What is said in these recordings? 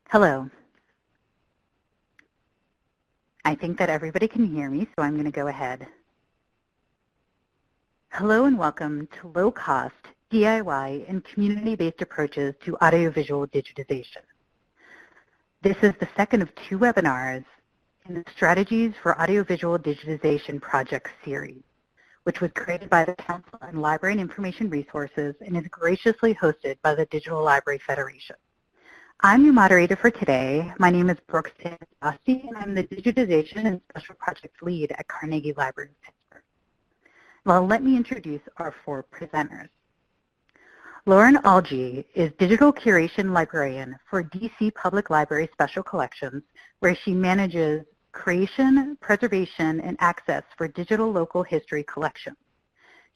Hello. I think that everybody can hear me, so I'm going to go ahead. Hello and welcome to low-cost, DIY, and community-based approaches to audiovisual digitization. This is the second of 2 webinars in the Strategies for Audiovisual Digitization Project series, which was created by the Council on Library and Information Resources and is graciously hosted by the Digital Library Federation. I'm your moderator for today. My name is Brooke Santosti, and I'm the Digitization and Special Projects Lead at Carnegie Library of Pittsburgh. Well, let me introduce our 4 presenters. Lauren Alge is Digital Curation Librarian for DC Public Library Special Collections, where she manages creation, preservation, and access for digital local history collections.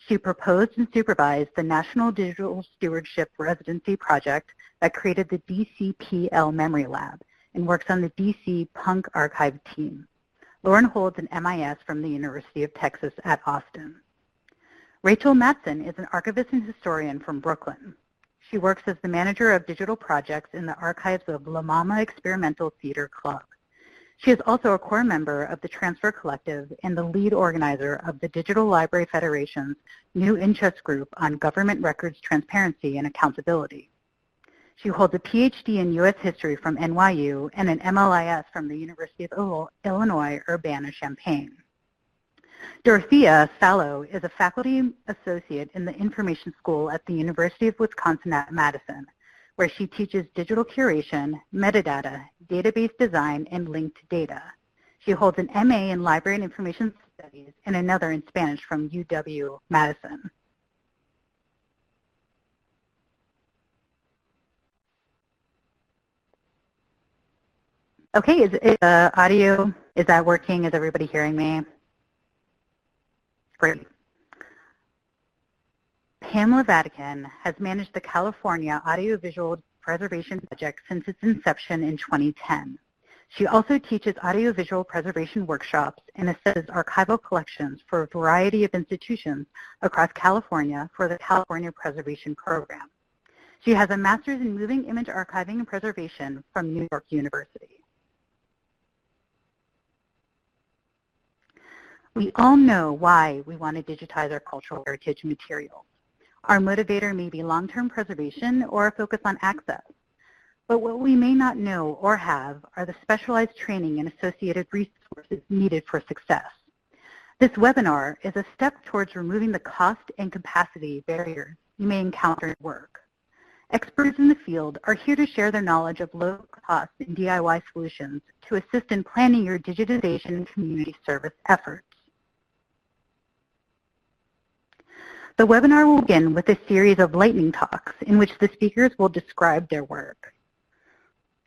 She proposed and supervised the National Digital Stewardship Residency Project that created the DCPL Memory Lab and works on the DC Punk Archive team. Lauren holds an MIS from the University of Texas at Austin. Rachel Matson is an archivist and historian from Brooklyn. She works as the manager of digital projects in the archives of La Mama Experimental Theater Club. She is also a core member of the Transfer Collective and the lead organizer of the Digital Library Federation's new interest group on government records transparency and accountability. She holds a PhD in U.S. history from NYU and an MLIS from the University of Illinois, Urbana-Champaign. Dorothy Asolo is a faculty associate in the Information School at the University of Wisconsin at Madison, where she teaches digital curation, metadata, database design, and linked data. She holds an MA in Library and Information Studies and another in Spanish from UW-Madison. Okay, is audio, is that working? Is everybody hearing me? Great. Pamela Vatican has managed the California Audiovisual Preservation Project since its inception in 2010. She also teaches audiovisual preservation workshops and assesses archival collections for a variety of institutions across California for the California Preservation Program. She has a master's in moving image archiving and preservation from New York University. We all know why we want to digitize our cultural heritage materials. Our motivator may be long-term preservation or a focus on access. But what we may not know or have are the specialized training and associated resources needed for success. This webinar is a step towards removing the cost and capacity barriers you may encounter at work. Experts in the field are here to share their knowledge of low-cost and DIY solutions to assist in planning your digitization and community service efforts. The webinar will begin with a series of lightning talks in which the speakers will describe their work.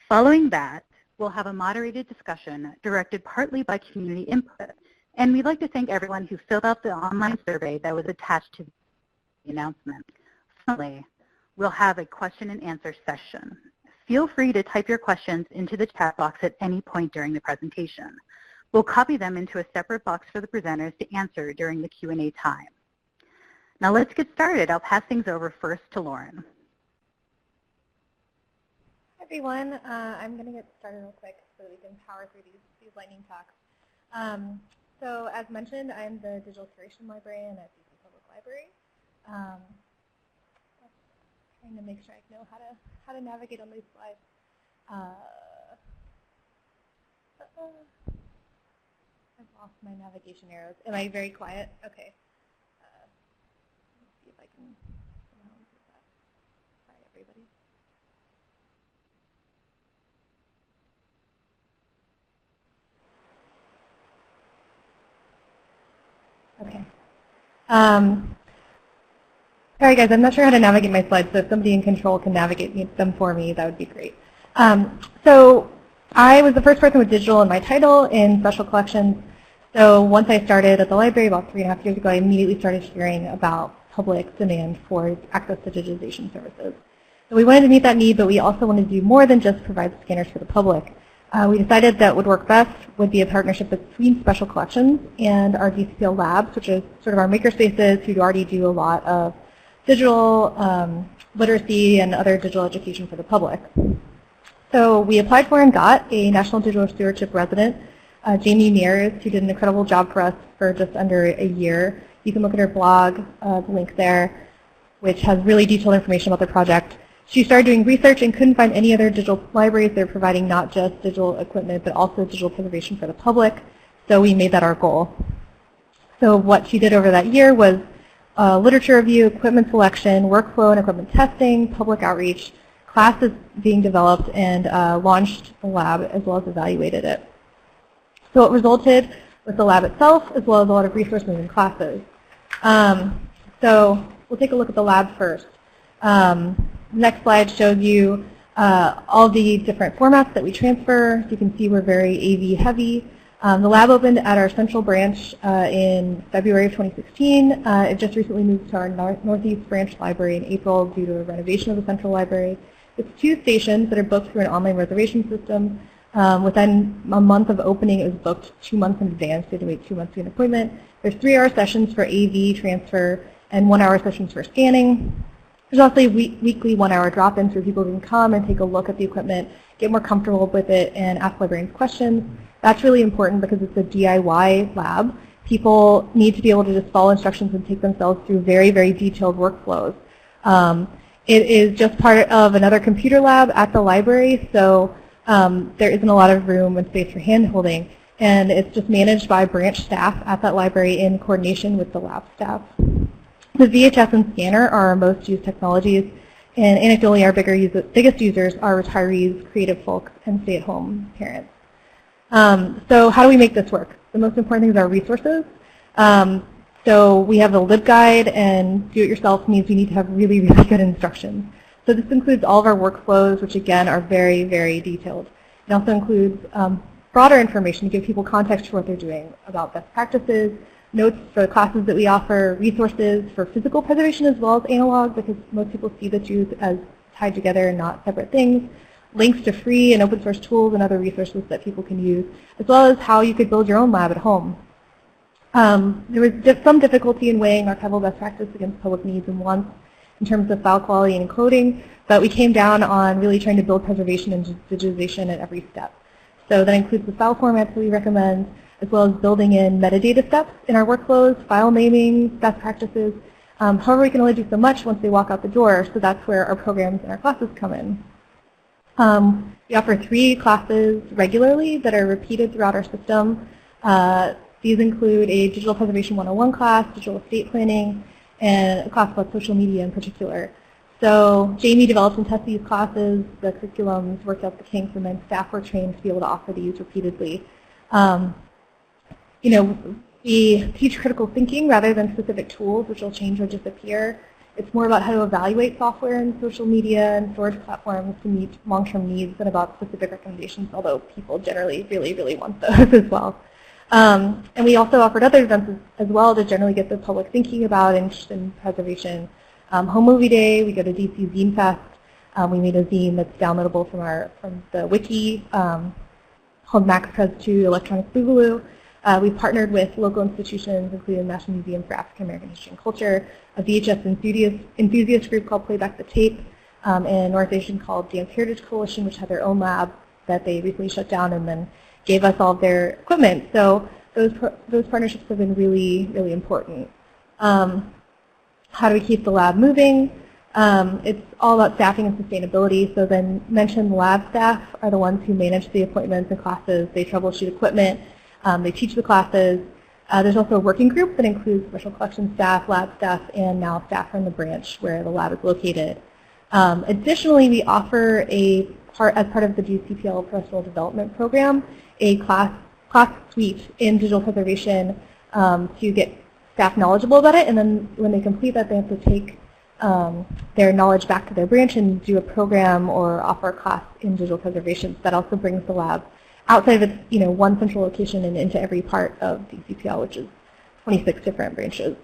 Following that, we'll have a moderated discussion directed partly by community input, and we'd like to thank everyone who filled out the online survey that was attached to the announcement. Finally, we'll have a question and answer session. Feel free to type your questions into the chat box at any point during the presentation. We'll copy them into a separate box for the presenters to answer during the Q&A time. Now let's get started. I'll pass things over first to Lauren. Hi everyone. I'm going to get started real quick so that we can power through these lightning talks. So as mentioned, I'm the Digital Curation Librarian at DC Public Library. Trying to make sure I know how to navigate on these slides. I've lost my navigation arrows. Am I very quiet? Okay. Let's see if I can somehow improve that. Sorry, everybody. Okay. All right, guys, I'm not sure how to navigate my slides, so if somebody in control can navigate them for me, that would be great. So I was the first person with digital in my title in special collections. So once I started at the library about 3.5 years ago, I immediately started hearing about public demand for access to digitization services. So we wanted to meet that need, but we also wanted to do more than just provide scanners for the public. We decided that would work best would be a partnership between special collections and our DCPL labs, which is sort of our makerspaces who already do a lot of digital literacy and other digital education for the public. So we applied for and got a National Digital Stewardship resident, Jamie Mears, who did an incredible job for us for just under a year. You can look at her blog, the link there, which has really detailed information about the project. She started doing research and couldn't find any other digital libraries that are providing not just digital equipment, but also digital preservation for the public. So we made that our goal. So what she did over that year was literature review, equipment selection, workflow and equipment testing, public outreach, classes being developed, and launched the lab as well as evaluated it. So it resulted with the lab itself as well as a lot of resources and classes. So we'll take a look at the lab first. Next slide shows you all the different formats that we transfer. So you can see we're very AV heavy. The lab opened at our central branch in February of 2016. It just recently moved to our Northeast branch library in April due to a renovation of the central library. It's 2 stations that are booked through an online reservation system. Within a month of opening, it was booked 2 months in advance. You had to wait 2 months to get an appointment. There's 3-hour sessions for AV transfer and 1-hour sessions for scanning. There's also a weekly 1-hour drop-ins where people can come and take a look at the equipment, get more comfortable with it, and ask librarians questions. That's really important because it's a DIY lab. People need to be able to just follow instructions and take themselves through very, very detailed workflows. It is just part of another computer lab at the library, so there isn't a lot of room and space for hand-holding. And it's just managed by branch staff at that library in coordination with the lab staff. The VHS and scanner are our most used technologies, and anecdotally our biggest users are retirees, creative folks, and stay-at-home parents. So how do we make this work? The most important things are resources. So we have a LibGuide, and do-it-yourself means we need to have really, really good instructions. So this includes all of our workflows, which again are very, very detailed. It also includes broader information to give people context for what they're doing about best practices, notes for the classes that we offer, resources for physical preservation as well as analog, because most people see the two as tied together and not separate things, links to free and open source tools and other resources that people can use, as well as how you could build your own lab at home. There was some difficulty in weighing archival best practice against public needs and wants in terms of file quality and encoding, but we came down on really trying to build preservation and digitization at every step. So that includes the file formats that we recommend, as well as building in metadata steps in our workflows, file naming, best practices. However, we can only do so much once they walk out the door, so that's where our programs and our classes come in. We offer 3 classes regularly that are repeated throughout our system. These include a Digital Preservation 101 class, Digital Estate Planning, and a class about social media in particular. So Jamie developed and tested these classes, the curriculums worked out the kinks, and then staff were trained to be able to offer these repeatedly. We teach critical thinking rather than specific tools, which will change or disappear. It's more about how to evaluate software and social media and storage platforms to meet long-term needs than about specific recommendations, although people generally really, really want those as well. And we also offered other events as well to generally get the public thinking about interest in preservation. Home Movie Day, we go to DC Zine Fest. We made a zine that's downloadable from the wiki called MaxPres2 Electronic Boogaloo. We've partnered with local institutions, including the National Museum for African American History and Culture, a VHS enthusiast group called Playback the Tape, and an organization called Dance Heritage Coalition, which had their own lab that they recently shut down and then gave us all of their equipment. So those partnerships have been really, really important. How do we keep the lab moving? It's all about staffing and sustainability. So then mentioned lab staff are the ones who manage the appointments and classes. They troubleshoot equipment. They teach the classes. There's also a working group that includes special collections staff, lab staff, and now staff from the branch where the lab is located. Additionally, we offer as part of the DCPL Professional Development Program, a class suite in digital preservation to get staff knowledgeable about it, and then when they complete that, they have to take their knowledge back to their branch and do a program or offer a class in digital preservation. So that also brings the lab outside of its one central location and into every part of DCPL, which is 26 different branches.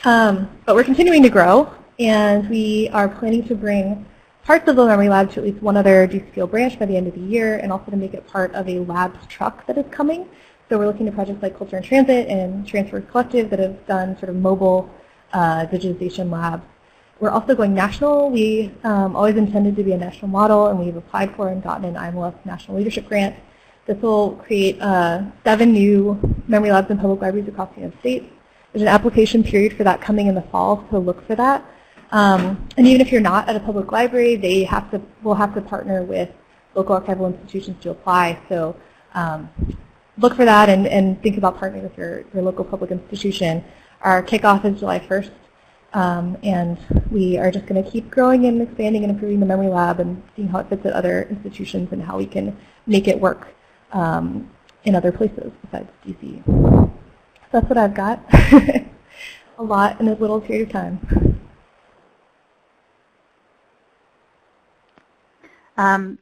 But we're continuing to grow, and we are planning to bring parts of the memory lab to at least one other DCPL branch by the end of the year, and also to make it part of a labs truck that is coming. So we're looking at projects like Culture in Transit and Transfer Collective that have done sort of mobile digitization labs. We're also going national. We always intended to be a national model, and we've applied for and gotten an IMLS National Leadership Grant. This will create 7 new memory labs in public libraries across the United States. There's an application period for that coming in the fall, so look for that. And even if you're not at a public library, we'll have to partner with local archival institutions to apply. So look for that and think about partnering with your local public institution. Our kickoff is July 1st, and we are just going to keep growing and expanding and improving the memory lab and seeing how it fits at other institutions and how we can make it work in other places besides DC. So that's what I've got. A lot in a little period of time.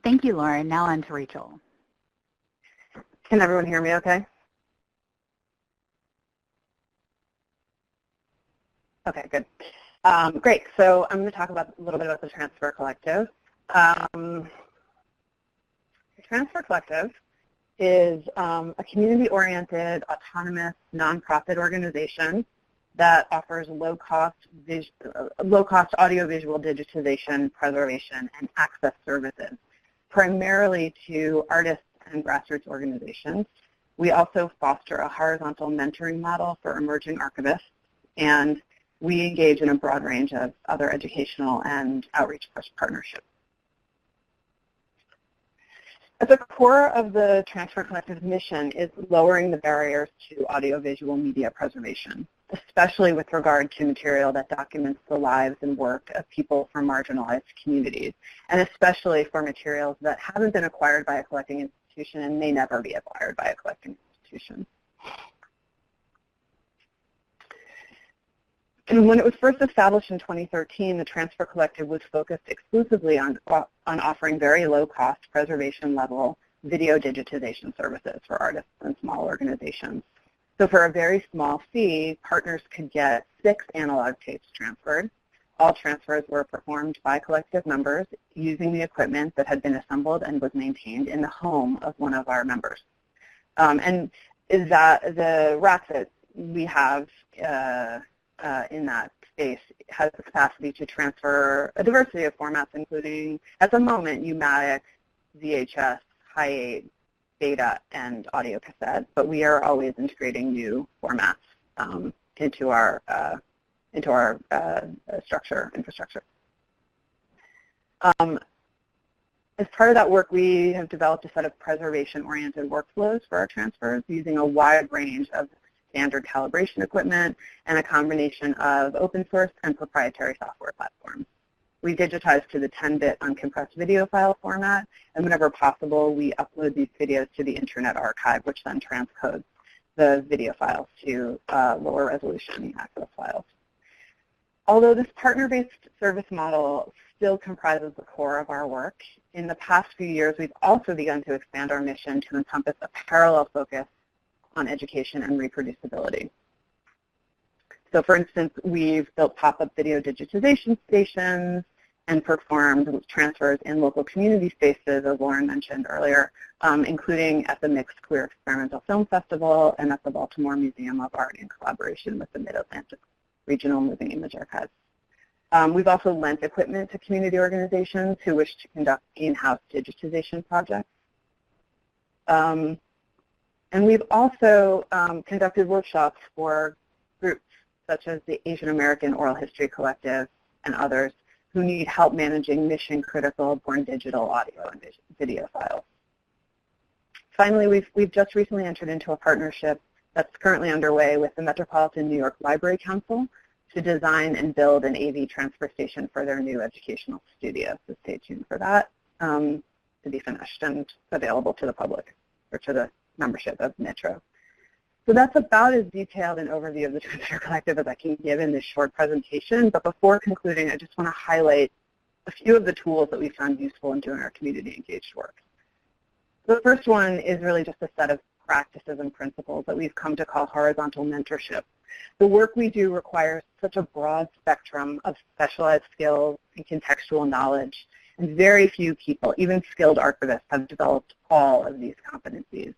Thank you, Lauren. Now on to Rachel. Can everyone hear me okay? Okay, good. Great. So I'm going to talk a little bit about the Transfer Collective. The Transfer Collective is a community-oriented, autonomous, nonprofit organization that offers low-cost audiovisual digitization, preservation, and access services, primarily to artists and grassroots organizations. We also foster a horizontal mentoring model for emerging archivists, and we engage in a broad range of other educational and outreach partnerships. At the core of the Transfer Collective's mission is lowering the barriers to audiovisual media preservation, especially with regard to material that documents the lives and work of people from marginalized communities, and especially for materials that haven't been acquired by a collecting institution and may never be acquired by a collecting institution. And when it was first established in 2013, the Transfer Collective was focused exclusively on offering very low-cost, preservation-level video digitization services for artists and small organizations. So for a very small fee, partners could get 6 analog tapes transferred. All transfers were performed by collective members using the equipment that had been assembled and was maintained in the home of one of our members. And is that the rack that we have in that space has the capacity to transfer a diversity of formats, including, at the moment, pneumatic, VHS, high-8, beta, and audio cassette. But we are always integrating new formats into our infrastructure. As part of that work, we have developed a set of preservation-oriented workflows for our transfers using a wide range of standard calibration equipment and a combination of open source and proprietary software platforms. We digitize to the 10-bit uncompressed video file format, and whenever possible, we upload these videos to the Internet Archive, which then transcodes the video files to lower resolution access files. Although this partner-based service model still comprises the core of our work, in the past few years, we've also begun to expand our mission to encompass a parallel focus on education and reproducibility. So for instance, we've built pop-up video digitization stations and performed transfers in local community spaces, as Lauren mentioned earlier, including at the Mixed Queer Experimental Film Festival and at the Baltimore Museum of Art in collaboration with the Mid-Atlantic Regional Moving Image Archives. We've also lent equipment to community organizations who wish to conduct in-house digitization projects. And we've also conducted workshops for groups such as the Asian American Oral History Collective and others who need help managing mission-critical born digital audio and video files. Finally, we've just recently entered into a partnership that's currently underway with the Metropolitan New York Library Council to design and build an AV transfer station for their new educational studio. So stay tuned for that to be finished and available to the public or to the membership of Metro. So that's about as detailed an overview of the Transfer Collective as I can give in this short presentation. But before concluding, I just want to highlight a few of the tools that we found useful in doing our community engaged work. The first one is really just a set of practices and principles that we've come to call horizontal mentorship. The work we do requires such a broad spectrum of specialized skills and contextual knowledge, and very few people, even skilled archivists, have developed all of these competencies.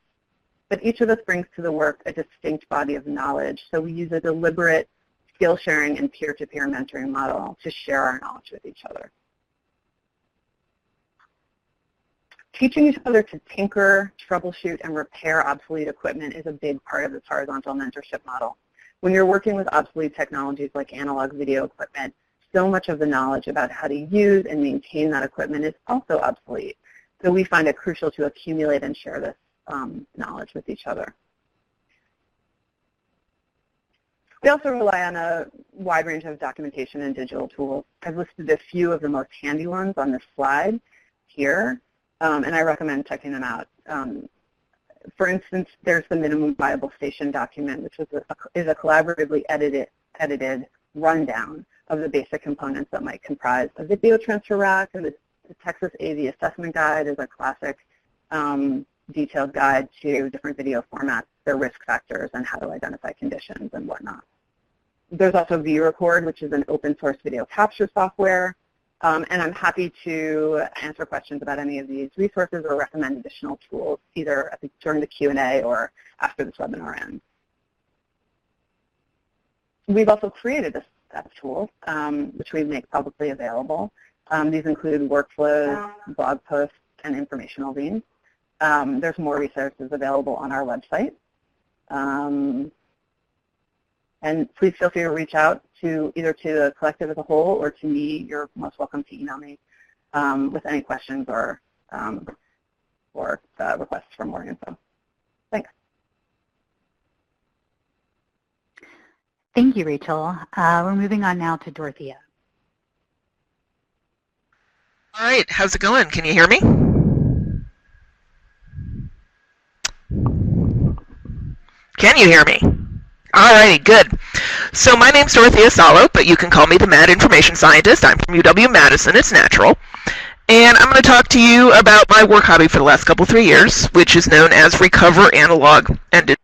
But each of us brings to the work a distinct body of knowledge, so we use a deliberate skill sharing and peer-to-peer mentoring model to share our knowledge with each other. Teaching each other to tinker, troubleshoot, and repair obsolete equipment is a big part of this horizontal mentorship model. When you're working with obsolete technologies like analog video equipment, so much of the knowledge about how to use and maintain that equipment is also obsolete. So we find it crucial to accumulate and share this knowledge with each other. We also rely on a wide range of documentation and digital tools. I've listed a few of the most handy ones on this slide here. And I recommend checking them out. For instance, there's the minimum viable station document, which is a collaboratively edited rundown of the basic components that might comprise a video transfer rack, and the Texas AV Assessment Guide is a classic detailed guide to different video formats, their risk factors, and how to identify conditions and whatnot. There's also VRecord, which is an open source video capture software. And I'm happy to answer questions about any of these resources or recommend additional tools, either during the Q&A or after this webinar ends. We've also created a set of tools, which we make publicly available. These include workflows, blog posts, and informational zines. There's more resources available on our website. And please feel free to reach out to either to the collective as a whole or to me. You're most welcome to email me with any questions or requests for more info. Thanks. Thank you, Rachel. We're moving on now to Dorothea. All right, how's it going? Can you hear me? Can you hear me? All righty, good. So my name's Dorothy Asolo, but you can call me the Mad Information Scientist. I'm from UW-Madison. It's natural. And I'm going to talk to you about my work hobby for the last 3 years, which is known as Recover Analog and Digital.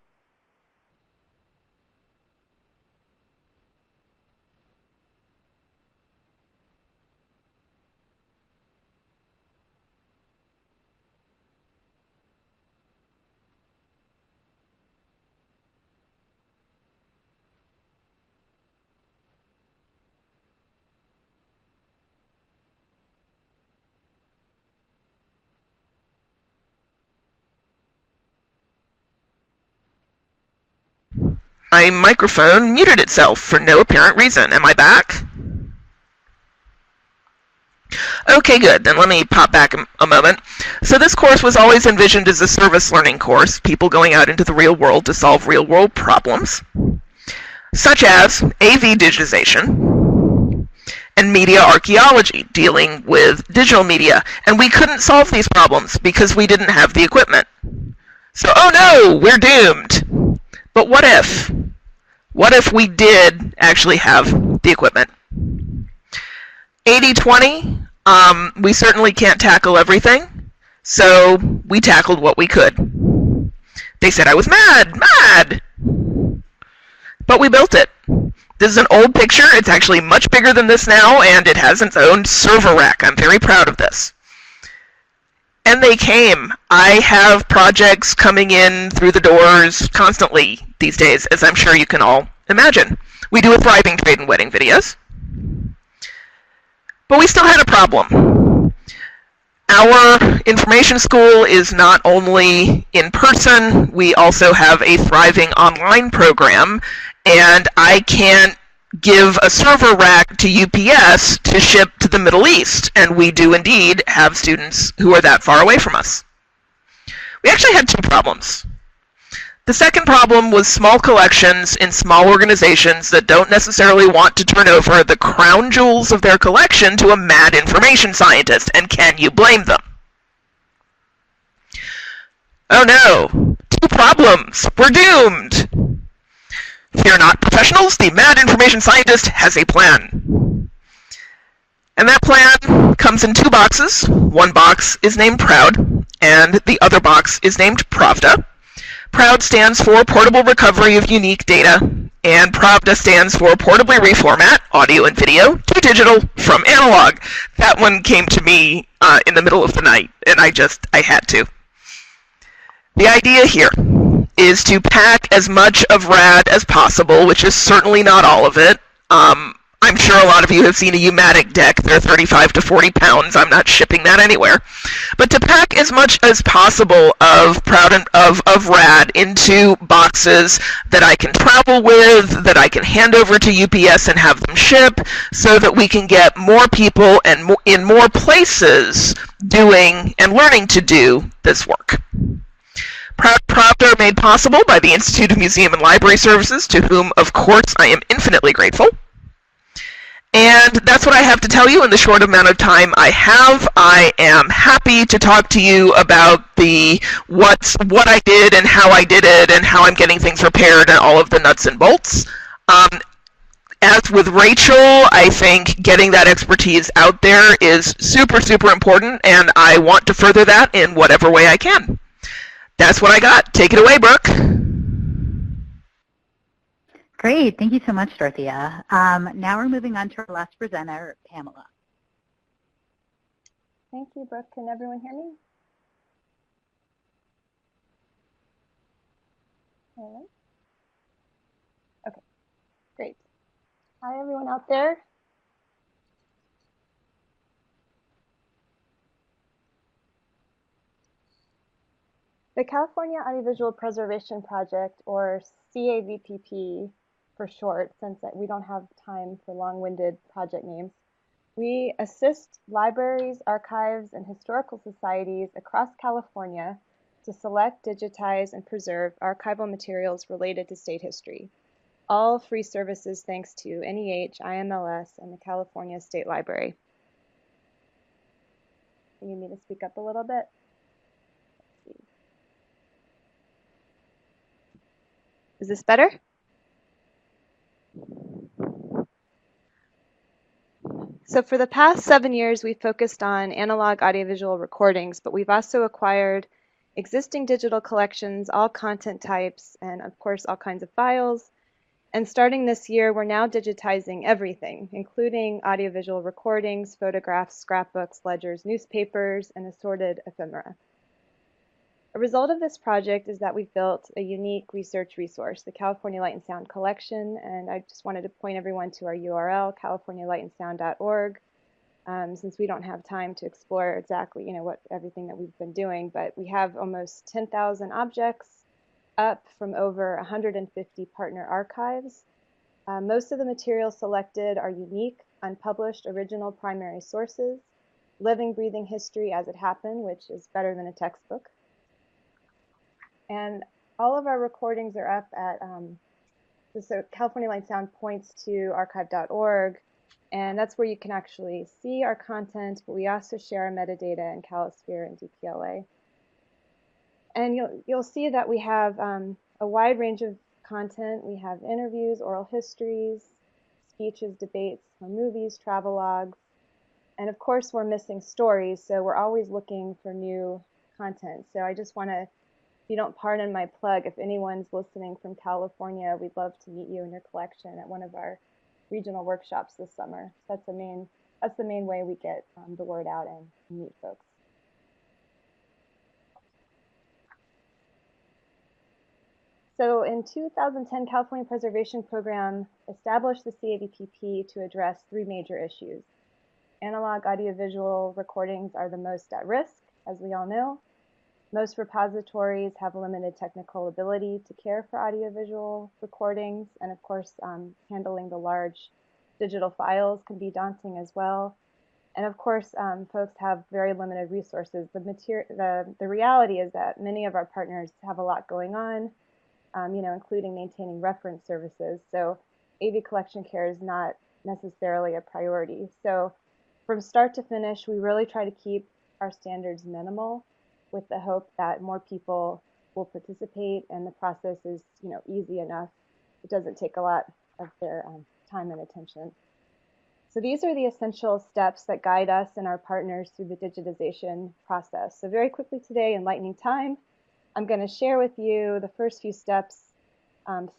My microphone muted itself for no apparent reason. Am I back? Okay, good. Then let me pop back a moment. So this course was always envisioned as a service learning course, people going out into the real world to solve real world problems, such as AV digitization and media archaeology, dealing with digital media. And we couldn't solve these problems because we didn't have the equipment. So, oh no, we're doomed. But what if? What if we did actually have the equipment? 80-20, we certainly can't tackle everything, so we tackled what we could. They said I was mad! But we built it. This is an old picture. It's actually much bigger than this now, and it has its own server rack. I'm very proud of this. And they came. I have projects coming in through the doors constantly these days, as I'm sure you can all imagine. We do a thriving trade and wedding videos. But we still had a problem. Our information school is not only in person, we also have a thriving online program, and I can't give a server rack to UPS to ship to the Middle East, and we do indeed have students who are that far away from us. We actually had 2 problems. The second problem was small collections in small organizations that don't necessarily want to turn over the crown jewels of their collection to a mad information scientist, and can you blame them? Oh no, 2 problems. We're doomed. Fear not, professionals. The mad information scientist has a plan. And that plan comes in 2 boxes. One box is named Proud, and the other box is named Pravda. Proud stands for Portable Recovery of Unique Data, and Pravda stands for Portably Reformat Audio and Video to Digital from Analog. That one came to me in the middle of the night, and I had to. The idea here is to pack as much of RAD as possible, which is certainly not all of it. I'm sure a lot of you have seen a U-matic deck. They're 35 to 40 pounds. I'm not shipping that anywhere. But to pack as much as possible of RAD into boxes that I can travel with, that I can hand over to UPS and have them ship, so that we can get more people and in more places doing and learning to do this work. Proud are made possible by the Institute of Museum and Library Services, to whom, of course, I am infinitely grateful. And that's what I have to tell you in the short amount of time I have. I am happy to talk to you about what I did and how I did it and how I'm getting things repaired and all of the nuts and bolts. As with Rachel, I think getting that expertise out there is super, super important, and I want to further that in whatever way I can. That's what I got. Take it away, Brooke. Great. Thank you so much, Dorothea. Now we're moving on to our last presenter, Pamela. Thank you, Brooke. Can everyone hear me? Hello? Okay, great. Hi, everyone out there. The California Audiovisual Preservation Project, or CAVPP for short, since we don't have time for long-winded project names, we assist libraries, archives, and historical societies across California to select, digitize, and preserve archival materials related to state history. All free services thanks to NEH, IMLS, and the California State Library. You need me to speak up a little bit? Is this better? So for the past 7 years, we've focused on analog audiovisual recordings, but we've also acquired existing digital collections, all content types, and of course, all kinds of files. And starting this year, we're now digitizing everything, including audiovisual recordings, photographs, scrapbooks, ledgers, newspapers, and assorted ephemera. A result of this project is that we've built a unique research resource, the California Light and Sound Collection, and I just wanted to point everyone to our URL, californialightandsound.org, since we don't have time to explore exactly, everything that we've been doing, but we have almost 10,000 objects up from over 150 partner archives. Most of the materials selected are unique, unpublished, original primary sources, living, breathing history as it happened, which is better than a textbook. And all of our recordings are up at, so California Light and Sound points to archive.org, and that's where you can actually see our content, but we also share our metadata in Calisphere and DPLA. And you'll see that we have a wide range of content. We have interviews, oral histories, speeches, debates, movies, travelogues, and of course we're missing stories, so we're always looking for new content. So I just want to, if you don't pardon my plug, if anyone's listening from California, we'd love to meet you in your collection at one of our regional workshops this summer. That's the main way we get the word out and meet folks. So in 2010, California Preservation Program established the CAVPP to address 3 major issues. Analog audiovisual recordings are the most at risk, as we all know. Most repositories have limited technical ability to care for audiovisual recordings, and of course, handling the large digital files can be daunting as well. And of course, folks have very limited resources. The reality is that many of our partners have a lot going on, including maintaining reference services. So AV collection care is not necessarily a priority. So from start to finish, we really try to keep our standards minimal, with the hope that more people will participate and the process is, easy enough. It doesn't take a lot of their time and attention. So these are the essential steps that guide us and our partners through the digitization process. So very quickly today, in lightning time, I'm going to share with you the first few steps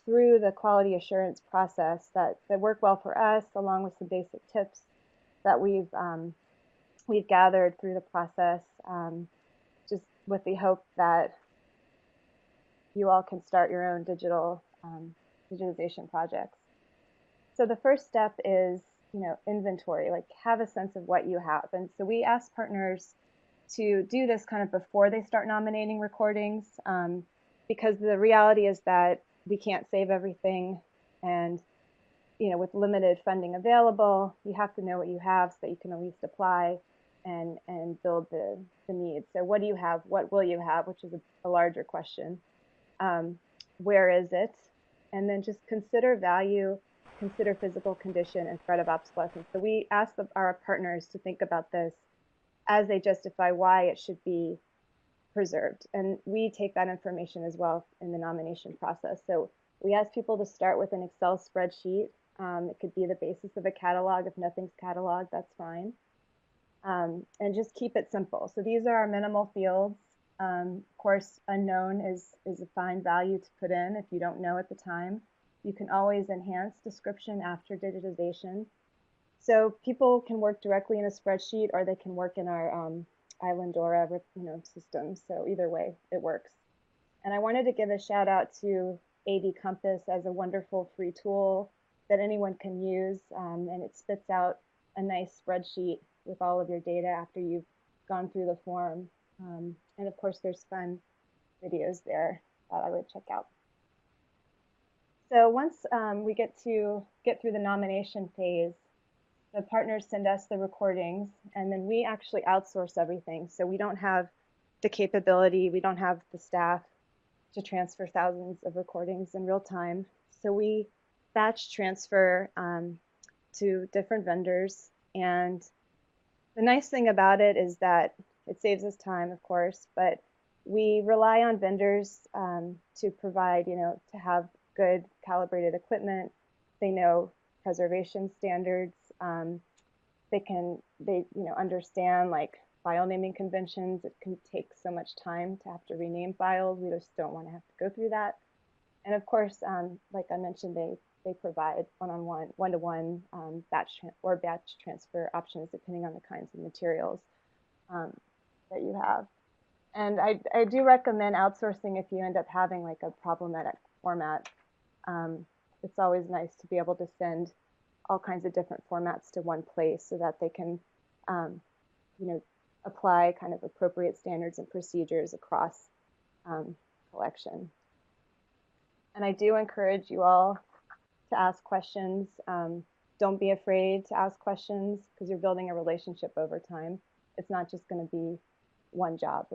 through the quality assurance process that work well for us, along with some basic tips that we've gathered through the process, just with the hope that you all can start your own digitization projects. So the first step is, inventory, like have a sense of what you have. And so we ask partners to do this kind of before they start nominating recordings, because the reality is that we can't save everything, and with limited funding available, you have to know what you have so that you can at least apply and build the needs. So what do you have? What will you have? Which is a larger question. Where is it? And then just consider value, consider physical condition, and threat of obsolescence. So we ask our partners to think about this as they justify why it should be preserved. And we take that information as well in the nomination process. So we ask people to start with an Excel spreadsheet. It could be the basis of a catalog. If nothing's cataloged, that's fine. And just keep it simple. So these are our minimal fields. Of course, unknown is a fine value to put in if you don't know at the time. You can always enhance description after digitization. So people can work directly in a spreadsheet, or they can work in our Islandora system. So either way, it works. And I wanted to give a shout out to AV Compass as a wonderful free tool that anyone can use, and it spits out a nice spreadsheet with all of your data after you've gone through the form. And of course, there's fun videos there that I would check out. So once we get through the nomination phase, the partners send us the recordings, and then we actually outsource everything. So we don't have the capability, we don't have the staff to transfer thousands of recordings in real time. So we batch transfer to different vendors. And the nice thing about it is that it saves us time, of course, but we rely on vendors to provide, to have good calibrated equipment. They know preservation standards. They understand like file naming conventions. It can take so much time to have to rename files. We just don't want to have to go through that. And of course, like I mentioned, they provide one-on-one, one-to-one batch transfer options depending on the kinds of materials that you have. And I do recommend outsourcing if you end up having like a problematic format. It's always nice to be able to send all kinds of different formats to one place so that they can, apply kind of appropriate standards and procedures across collection. And I do encourage you all to ask questions. Don't be afraid to ask questions because you're building a relationship over time. It's not just going to be one job.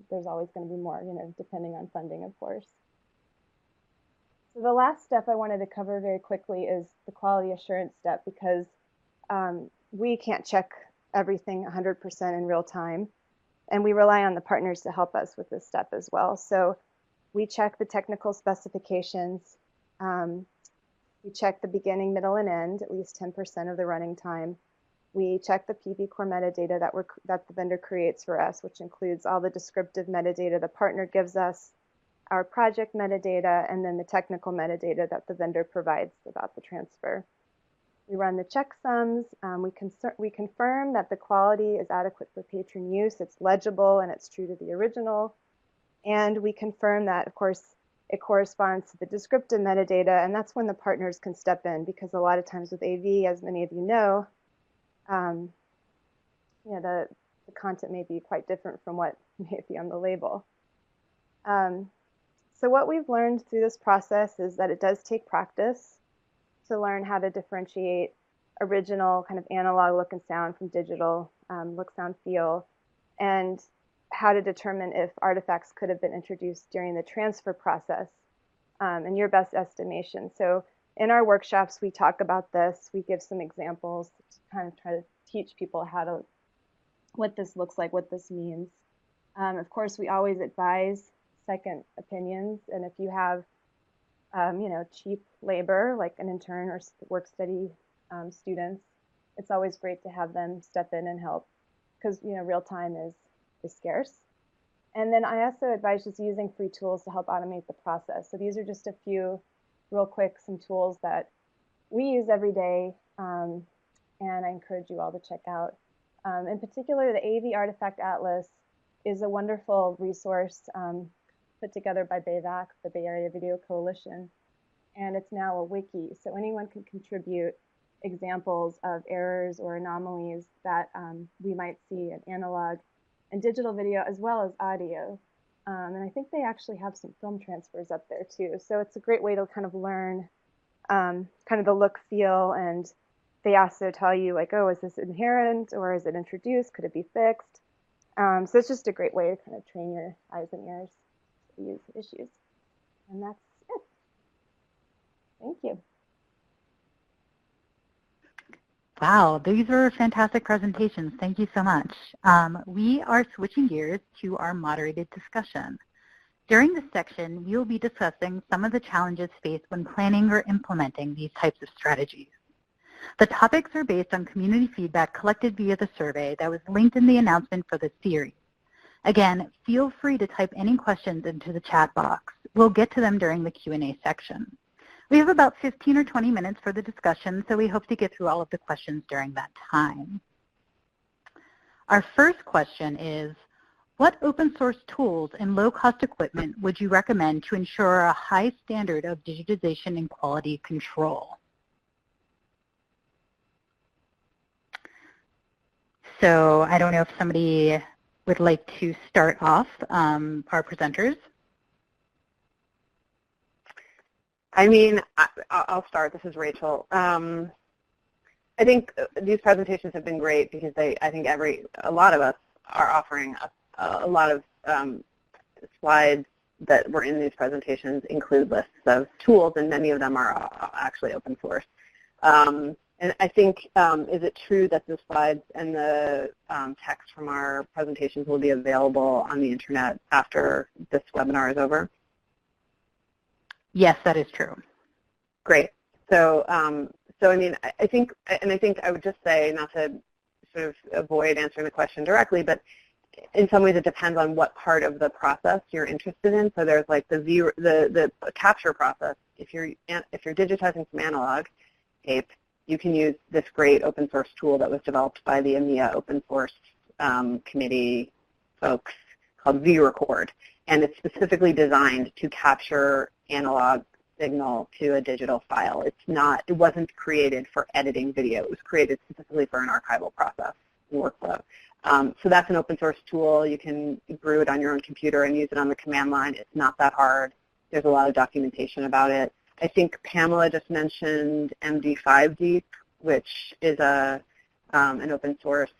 There's always going to be more, depending on funding, of course. So the last step I wanted to cover very quickly is the quality assurance step, because we can't check everything 100% in real time, and we rely on the partners to help us with this step as well. So we check the technical specifications. We check the beginning, middle, and end, at least 10% of the running time. We check the PV core metadata that the vendor creates for us, which includes all the descriptive metadata the partner gives us, our project metadata, and then the technical metadata that the vendor provides about the transfer. We run the checksums. We confirm that the quality is adequate for patron use, it's legible, and it's true to the original. And we confirm that, of course, it corresponds to the descriptive metadata, and that's when the partners can step in, because a lot of times with AV, as many of you know, the content may be quite different from what may be on the label. So what we've learned through this process is that it does take practice to learn how to differentiate original kind of analog look and sound from digital look, sound, feel, and how to determine if artifacts could have been introduced during the transfer process in your best estimation. So in our workshops, we talk about this. We give some examples to kind of try to teach people what this looks like, what this means. Of course, we always advise second opinions, and if you have cheap labor like an intern or work study students, it's always great to have them step in and help, because real time is scarce. And then I also advise just using free tools to help automate the process. So these are just a few real quick, some tools that we use every day, and I encourage you all to check out. In particular, the AV Artifact Atlas is a wonderful resource. put together by BAVAC, the Bay Area Video Coalition, and it's now a wiki, so anyone can contribute examples of errors or anomalies that we might see in analog and digital video as well as audio. And I think they actually have some film transfers up there too. So it's a great way to kind of learn kind of the look, feel, and they also tell you like, oh, is this inherent or is it introduced? Could it be fixed? So it's just a great way to kind of train your eyes and ears to these issues. And that's it. Thank you. Wow, these were fantastic presentations. Thank you so much. We are switching gears to our moderated discussion. During this section, we will be discussing some of the challenges faced when planning or implementing these types of strategies. The topics are based on community feedback collected via the survey that was linked in the announcement for this series. Again, feel free to type any questions into the chat box. We'll get to them during the Q&A section. We have about 15 or 20 minutes for the discussion, so we hope to get through all of the questions during that time. Our first question is, what open source tools and low-cost equipment would you recommend to ensure a high standard of digitization and quality control? So I don't know if somebody would like to start off, our presenters. I mean, I'll start. This is Rachel. I think these presentations have been great because I think a lot of us are offering a lot of slides that were in these presentations include lists of tools, and many of them are actually open source. And I think, is it true that the slides and the text from our presentations will be available on the internet after this webinar is over? Yes, that is true. Great. So, I mean, I think I would just say, not to sort of avoid answering the question directly, but in some ways it depends on what part of the process you're interested in. So there's like the capture process. If you're digitizing some analog tape, you can use this great open source tool that was developed by the EMEA open source committee folks called vRecord, and it's specifically designed to capture analog signal to a digital file. It wasn't created for editing video. It was created specifically for an archival process and workflow. So that's an open source tool. You can brew it on your own computer and use it on the command line. It's not that hard. There's a lot of documentation about it. I think Pamela just mentioned MD5Deep, which is an open source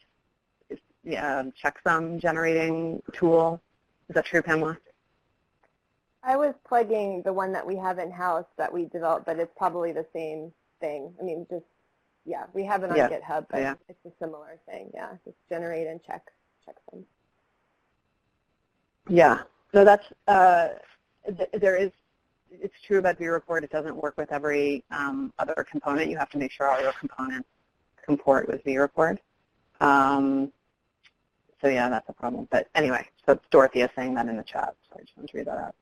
checksum generating tool. Is that true, Pamela? I was plugging the one that we have in-house that we developed, but it's probably the same thing. I mean, just, yeah, we have it on GitHub, but it's a similar thing, yeah. Just generate and check them. Yeah, so that's, it's true about vRecord. It doesn't work with every other component. You have to make sure all your components comport with vRecord. So yeah, that's a problem. But anyway, so Dorothy is saying that in the chat, so I just wanted to read that out.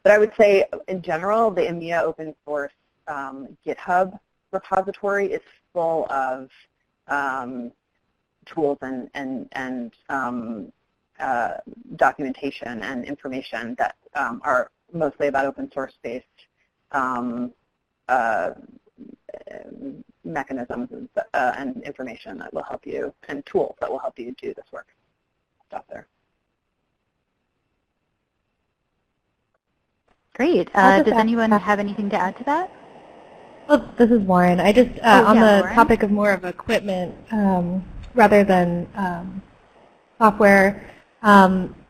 But I would say, in general, the EMEA open source GitHub repository is full of tools and documentation and information that are mostly about open source based mechanisms and information that will help you, and tools that will help you do this work. Stop there. Great. Does anyone have anything to add to that? Well, this is Lauren. I just, on the topic of more of equipment rather than software,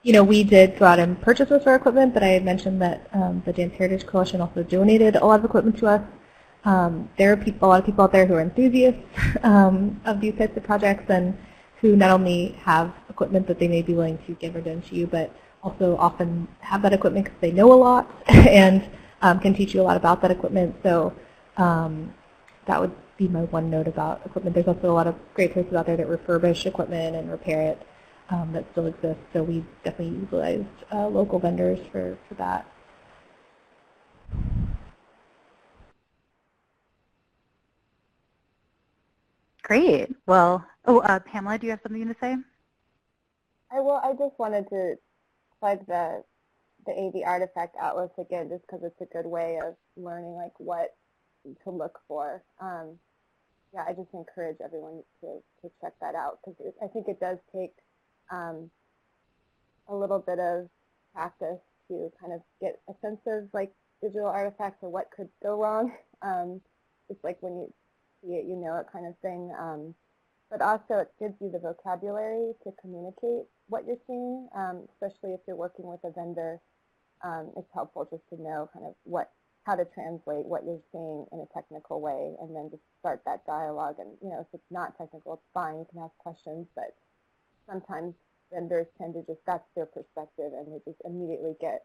you know, we did go out and purchase this for equipment, but I had mentioned that the Dance Heritage Coalition also donated a lot of equipment to us. There are a lot of people out there who are enthusiasts of these types of projects and who not only have equipment that they may be willing to give or donate to you, but also often have that equipment because they know a lot and can teach you a lot about that equipment. So that would be my one note about equipment. There's also a lot of great places out there that refurbish equipment and repair it that still exists. So we definitely utilized local vendors for that. Great. Well, Pamela, do you have something to say? I just wanted to plug the the AV Artifact Atlas again, just because it's a good way of learning like what to look for. Yeah, I just encourage everyone to check that out, because I think it does take a little bit of practice to kind of get a sense of like digital artifacts or what could go wrong. Just like when you see it, you know it kind of thing. But also it gives you the vocabulary to communicate what you're seeing, especially if you're working with a vendor. It's helpful just to know kind of how to translate what you're seeing in a technical way, and then just start that dialogue. And if it's not technical, it's fine. You can ask questions, but sometimes vendors tend to just, that's their perspective, and they just immediately get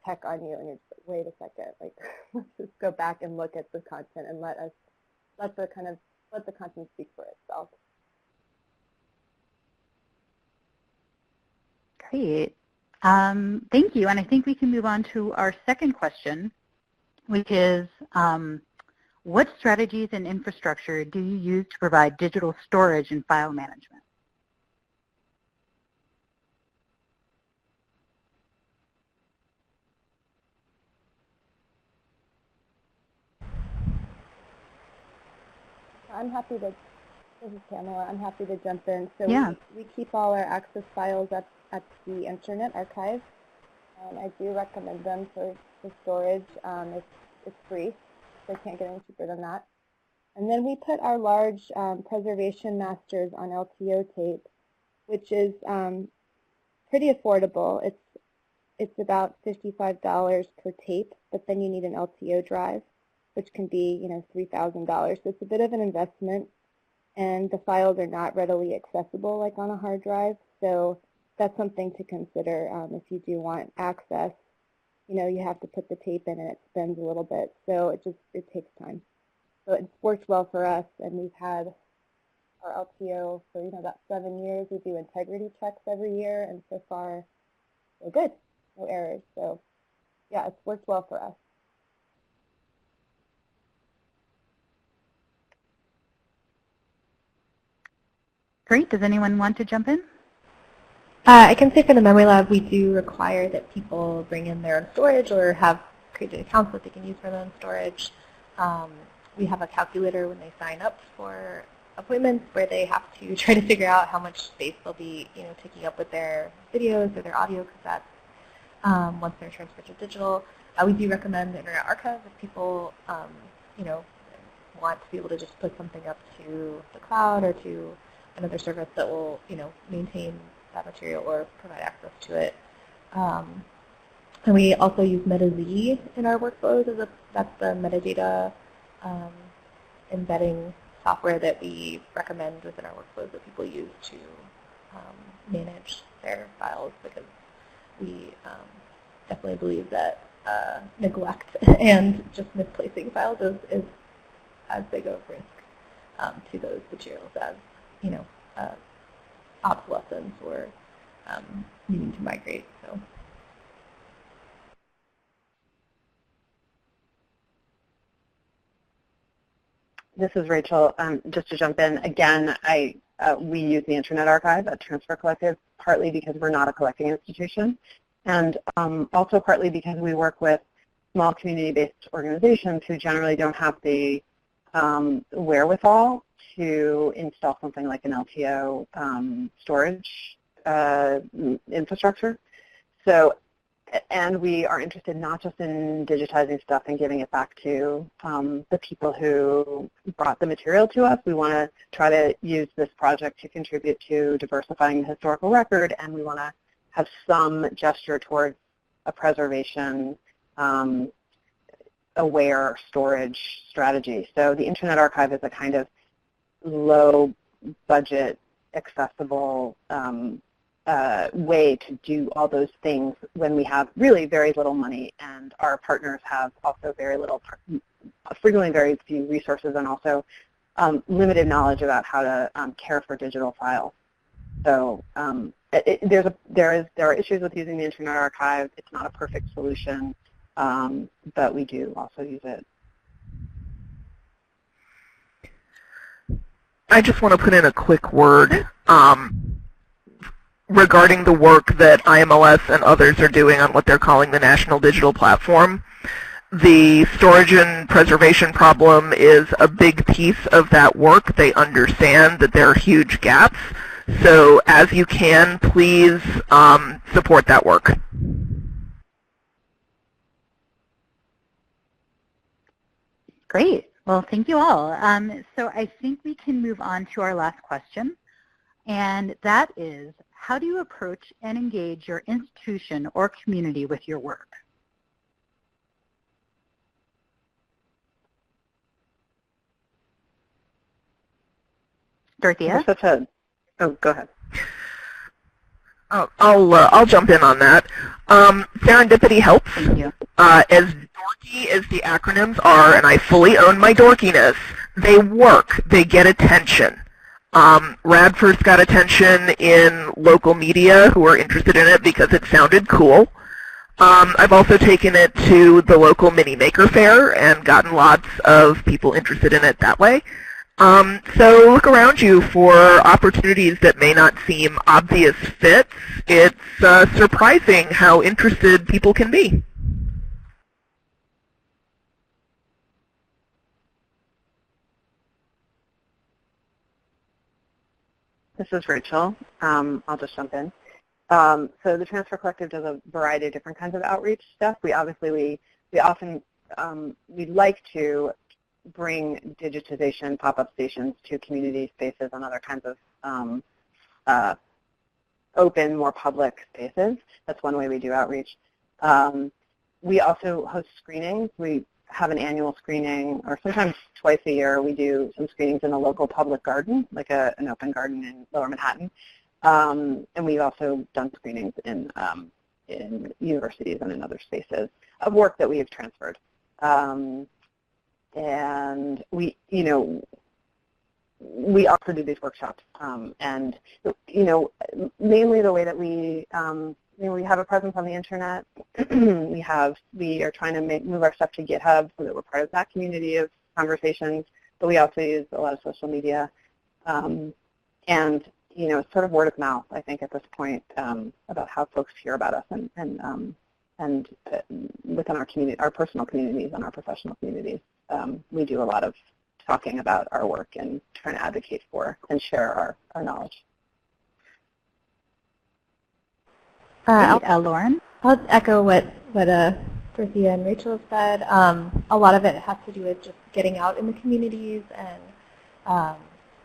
tech on you, and you're just like, wait a second, like let's just go back and look at the content and let the content speak for itself. Great. Thank you. And I think we can move on to our second question, which is, what strategies and infrastructure do you use to provide digital storage and file management? I'm happy to, this is Pamela, I'm happy to jump in. So yeah. we keep all our access files at the Internet Archive. I do recommend them for storage. It's free, so I can't get any cheaper than that. And then we put our large preservation masters on LTO tape, which is pretty affordable. It's about $55 per tape, but then you need an LTO drive, which can be $3,000. So it's a bit of an investment, and the files are not readily accessible like on a hard drive. So that's something to consider if you do want access. You have to put the tape in, and it spins a little bit, so it takes time. So it's worked well for us, and we've had our LTO for about 7 years. We do integrity checks every year, and so far so good, no errors. So yeah, it's worked well for us. Great. Does anyone want to jump in? I can say for the Memory Lab, we do require that people bring in their own storage or have created accounts that they can use for their own storage. We have a calculator when they sign up for appointments where they have to try to figure out how much space they'll be taking up with their videos or their audio cassettes once they're transferred to digital. We do recommend the Internet Archive if people want to be able to just put something up to the cloud or to another service that will maintain that material or provide access to it. And we also use MetaZ in our workflows. That's the metadata embedding software that we recommend within our workflows that people use to manage their files, because we definitely believe that neglect and just misplacing files is as big of risk to those materials as obsolescence or needing to migrate. So. This is Rachel. Just to jump in, again, we use the Internet Archive at Transfer Collective, partly because we're not a collecting institution, and also partly because we work with small community-based organizations who generally don't have the wherewithal to install something like an LTO storage infrastructure. So, and we are interested not just in digitizing stuff and giving it back to the people who brought the material to us. We want to try to use this project to contribute to diversifying the historical record, and we want to have some gesture towards a preservation aware storage strategy. So the Internet Archive is a kind of low budget, accessible way to do all those things when we have really very little money, and our partners have also frequently very few resources, and also limited knowledge about how to care for digital files. So there are issues with using the Internet Archive. It's not a perfect solution, but we do also use it. I just want to put in a quick word. regarding the work that IMLS and others are doing on what they're calling the National Digital Platform. The storage and preservation problem is a big piece of that work. They understand that there are huge gaps. So as you can, please support that work. Great. Well, thank you all. So I think we can move on to our last question. And that is, how do you approach and engage your institution or community with your work? Dorothea? Oh, go ahead. I'll jump in on that. Serendipity helps. Thank you. As dorky as the acronyms are, and I fully own my dorkiness, they work. They get attention. Radford's got attention in local media who are interested in it because it sounded cool. I've also taken it to the local mini maker fair and gotten lots of people interested in it that way. So look around you for opportunities that may not seem obvious fits. It's surprising how interested people can be. This is Rachel. I'll just jump in. So the Transfer Collective does a variety of different kinds of outreach stuff. We often we'd like to bring digitization pop-up stations to community spaces and other kinds of open, more public spaces. That's one way we do outreach. We also host screenings. We have an annual screening, or sometimes twice a year we do some screenings in a local public garden, like an open garden in Lower Manhattan. And we've also done screenings in universities and in other spaces of work that we have transferred. And we also do these workshops. And mainly the way that we have a presence on the internet. we are trying to move our stuff to GitHub so that we're part of that community of conversations. But we also use a lot of social media. And it's sort of word of mouth, I think, at this point about how folks hear about us and within our community, our personal communities and our professional communities. We do a lot of talking about our work and trying to advocate for and share our knowledge. Lauren? I'll echo what Dorothea and Rachel have said. A lot of it has to do with just getting out in the communities and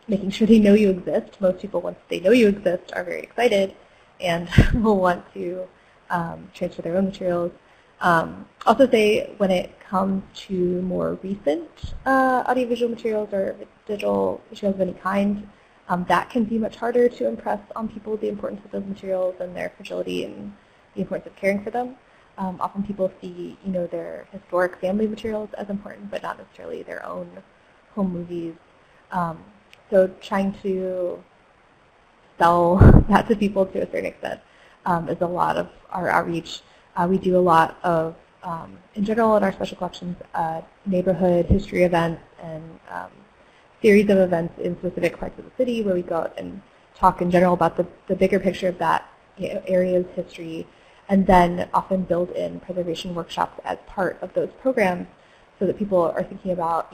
making sure they know you exist. Most people, once they know you exist, are very excited and will want to transfer their own materials. Also say when it comes to more recent audiovisual materials or digital materials of any kind, that can be much harder to impress on people the importance of those materials and their fragility and the importance of caring for them. Often people see, their historic family materials as important, but not necessarily their own home movies. So trying to sell that to people to a certain extent is a lot of our outreach. We do a lot of, in general, in our special collections, neighborhood history events and series of events in specific parts of the city where we go out and talk in general about the bigger picture of that area's history, and then often build in preservation workshops as part of those programs so that people are thinking about,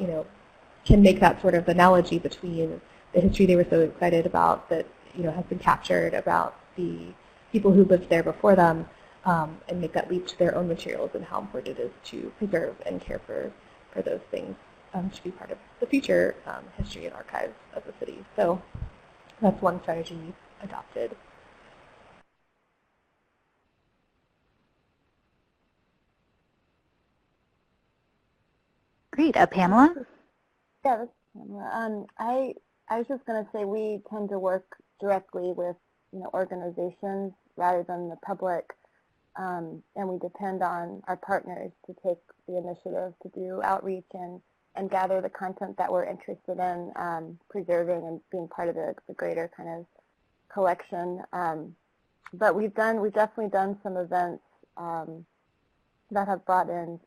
can make that sort of analogy between the history they were so excited about that, has been captured about the people who lived there before them, and make that leap to their own materials and how important it is to preserve and care for those things to be part of the future history and archives of the city. So that's one strategy we've adopted. Great. Pamela? Yeah, this is Pamela. I was just going to say we tend to work directly with organizations rather than the public, and we depend on our partners to take the initiative to do outreach and gather the content that we're interested in preserving and being part of the greater kind of collection. But we've definitely done some events that have brought in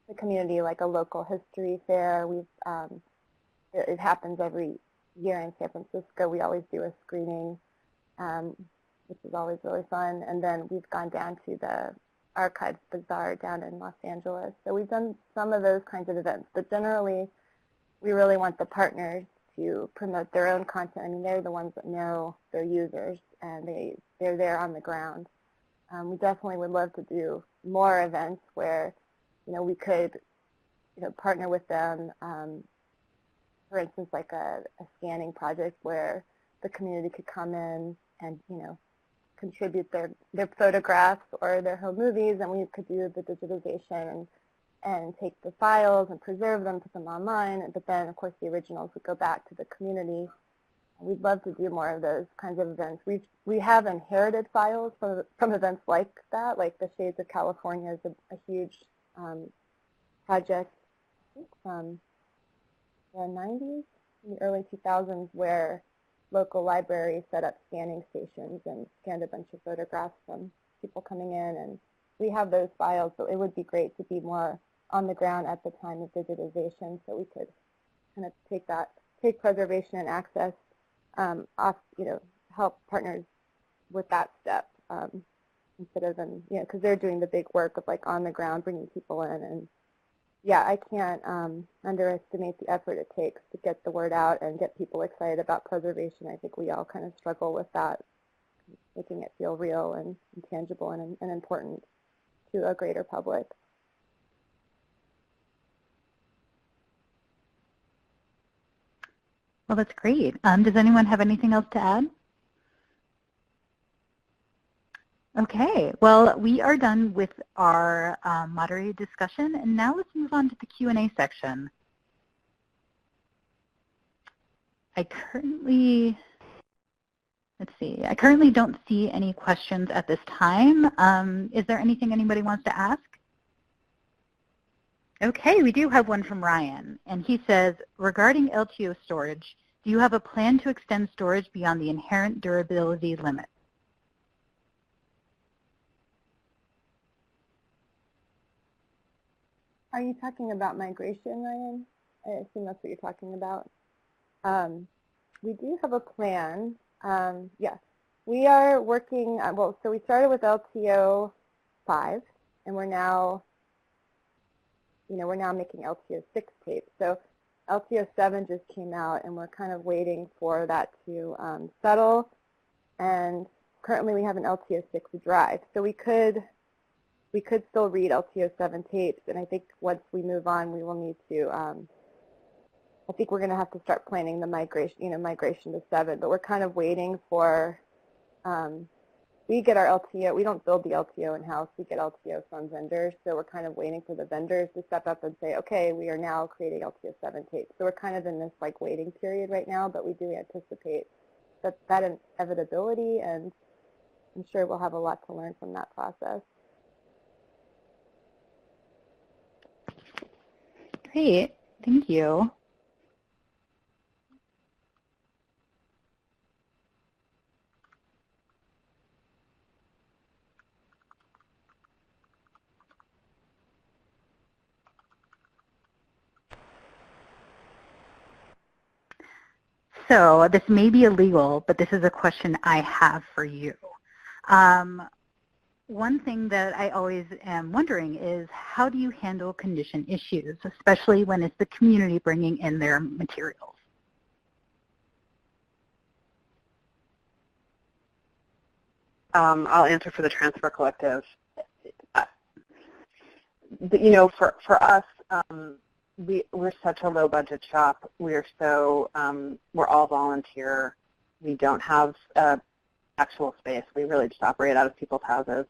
the community, like a local history fair. It happens every year in San Francisco. We always do a screening which is always really fun. And then we've gone down to the Archives Bazaar down in Los Angeles. So we've done some of those kinds of events, but generally we really want the partners to promote their own content. I mean, they're the ones that know their users, and they're there on the ground. We definitely would love to do more events where, we could, partner with them. For instance, like a scanning project where the community could come in and, contribute their photographs or their home movies, and we could do the digitization and take the files and preserve them, put them online, but then, of course, the originals would go back to the community. We'd love to do more of those kinds of events. We have inherited files from events like that, like the Shades of California is a huge project, I think from the 90s, in the early 2000s, where local libraries set up scanning stations and scanned a bunch of photographs from people coming in, and we have those files, so it would be great to be more on the ground at the time of digitization, so we could kind of take preservation and access off, help partners with that step instead of them, because they're doing the big work of like on the ground bringing people in. And yeah, I can't underestimate the effort it takes to get the word out and get people excited about preservation. I think we all kind of struggle with that, making it feel real and tangible and important to a greater public. Well, that's great. Does anyone have anything else to add? Okay, well, we are done with our moderated discussion, and now let's move on to the Q&A section. I currently don't see any questions at this time. Is there anything anybody wants to ask? Okay, we do have one from Ryan, and he says, regarding LTO storage, do you have a plan to extend storage beyond the inherent durability limit? Are you talking about migration, Ryan? I assume that's what you're talking about. We do have a plan. Yes, we are working, so we started with LTO 5, and we're now making LTO 6 tapes. So LTO 7 just came out, and we're kind of waiting for that to settle. And currently we have an LTO 6 drive. So we could still read LTO 7 tapes, and I think once we move on, we will need to, I think we're going to have to start planning the migration to 7, but we're kind of waiting for, we get our LTO, we don't build the LTO in-house, we get LTO from vendors, so we're kind of waiting for the vendors to step up and say, okay, we are now creating LTO 7 tapes. So we're kind of in this like waiting period right now, but we do anticipate that inevitability, and I'm sure we'll have a lot to learn from that process. Great, thank you. So this may be illegal, but this is a question I have for you. One thing that I always am wondering is, how do you handle condition issues, especially when it's the community bringing in their materials? I'll answer for the Transfer Collective. For us, we're such a low-budget shop. We're all volunteer. We don't have actual space. We really just operate out of people's houses.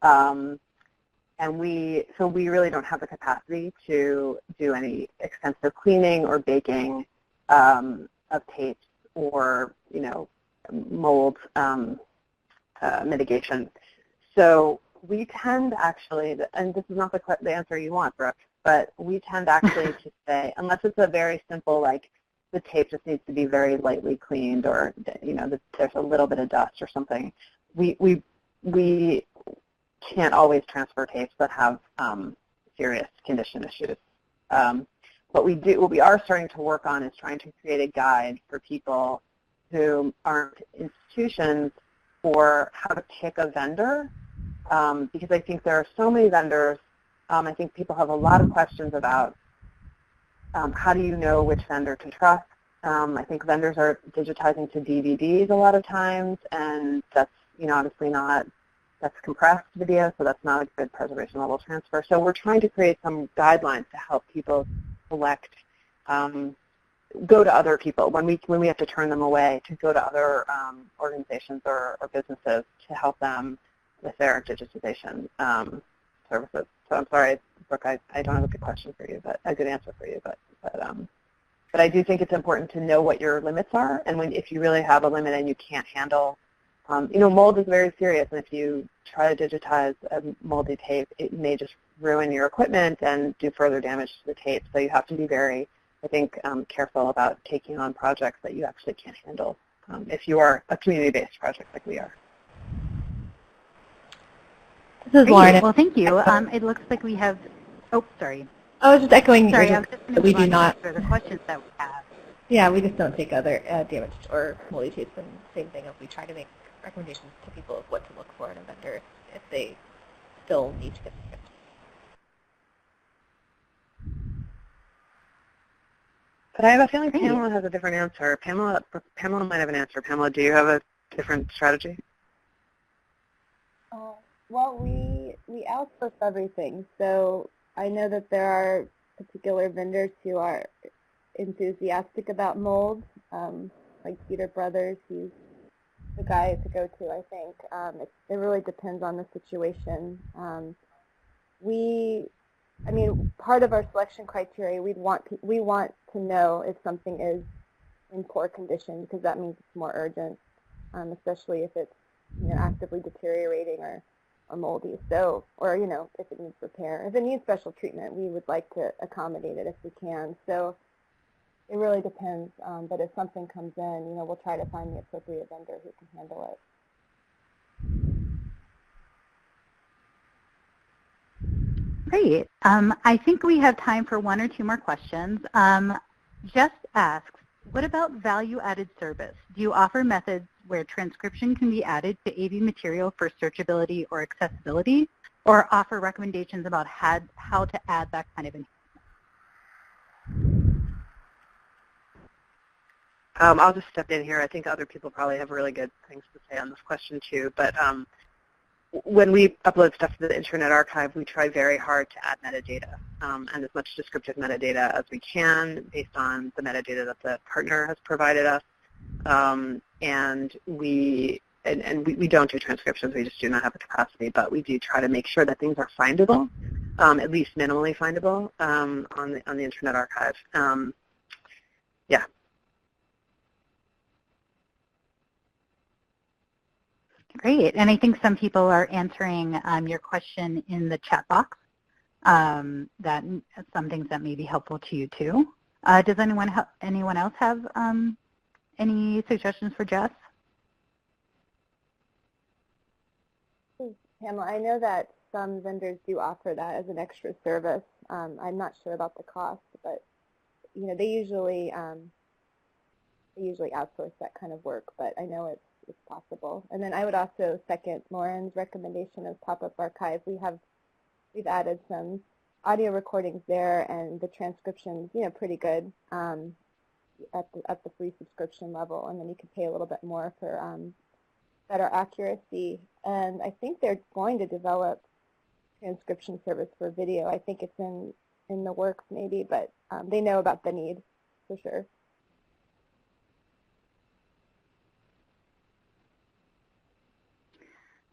And we really don't have the capacity to do any extensive cleaning or baking of tapes or, mold mitigation. So we tend actually, and this is not the answer you want, Brooke, but we tend actually to say, unless it's a very simple, like the tape just needs to be very lightly cleaned, or there's a little bit of dust or something, we can't always transfer tapes that have serious condition issues. What we are starting to work on is trying to create a guide for people who aren't institutions for how to pick a vendor, because I think there are so many vendors. I think people have a lot of questions about how do you know which vendor to trust. I think vendors are digitizing to DVDs a lot of times, and that's obviously not, that's compressed video, so that's not a good preservation level transfer. So we're trying to create some guidelines to help people select, go to other people when we have to turn them away, to go to other organizations or businesses to help them with their digitization services. So I'm sorry, Brooke, I don't have a good question for you, but a good answer for you, but I do think it's important to know what your limits are, and if you really have a limit and you can't handle, mold is very serious, and if you try to digitize a moldy tape, it may just ruin your equipment and do further damage to the tape. So you have to be very, I think, careful about taking on projects that you actually can't handle if you are a community-based project like we are. This is Lauren. Well, thank you. It looks like we have, oh, sorry. I was just echoing sorry, I was just that we do not answer the questions that we have. Yeah, we just don't take other damaged or moldy tapes, and same thing if we try to make recommendations to people of what to look for in a vendor if they still need to get the script. But I have a feeling Pamela has a different answer. Pamela might have an answer. Pamela, do you have a different strategy? Well, we outsource everything, so I know that there are particular vendors who are enthusiastic about mold, like Peter Brothers. He's the guy to go to, I think. It really depends on the situation. Part of our selection criteria, we want to know if something is in poor condition, because that means it's more urgent, especially if it's actively deteriorating or moldy. So, or if it needs repair, if it needs special treatment, we would like to accommodate it if we can. So it really depends. But if something comes in, we'll try to find the appropriate vendor who can handle it. Great. I think we have time for one or two more questions. Jess asks, what about value-added service? Do you offer methods where transcription can be added to AV material for searchability or accessibility, or offer recommendations about how to add that kind of enhancement? I'll just step in here. I think other people probably have really good things to say on this question too. But when we upload stuff to the Internet Archive, we try very hard to add metadata and as much descriptive metadata as we can based on the metadata that the partner has provided us. And we don't do transcriptions. We just do not have the capacity. But we do try to make sure that things are findable, at least minimally findable on the Internet Archive. Yeah. Great, and I think some people are answering your question in the chat box. That some things that may be helpful to you too. Does anyone else have any suggestions for Jess? Pamela, I know that some vendors do offer that as an extra service. I'm not sure about the cost, but they usually outsource that kind of work. But I know it's possible. And then I would also second Lauren's recommendation of pop-up archive. We've added some audio recordings there, and the transcriptions, pretty good at the free subscription level. And then you can pay a little bit more for better accuracy. And I think they're going to develop transcription service for video. I think it's in the works maybe, but they know about the need for sure.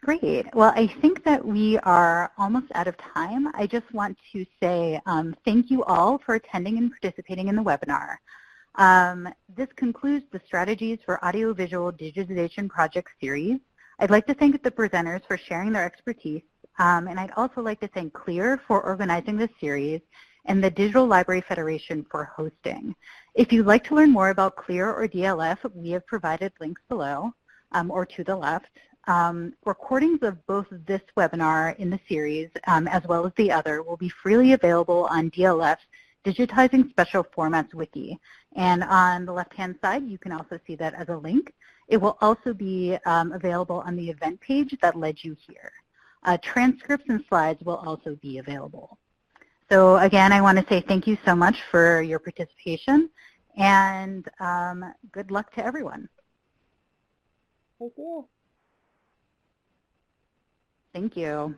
Great. Well, I think that we are almost out of time. I just want to say thank you all for attending and participating in the webinar. This concludes the Strategies for Audiovisual Digitization Project series. I'd like to thank the presenters for sharing their expertise, and I'd also like to thank CLEAR for organizing this series and the Digital Library Federation for hosting. If you'd like to learn more about CLEAR or DLF, we have provided links below or to the left. Recordings of both this webinar in the series as well as the other will be freely available on DLF's Digitizing Special Formats Wiki. And on the left-hand side, you can also see that as a link. It will also be available on the event page that led you here. Transcripts and slides will also be available. So again, I want to say thank you so much for your participation, and good luck to everyone. Thank you. Thank you.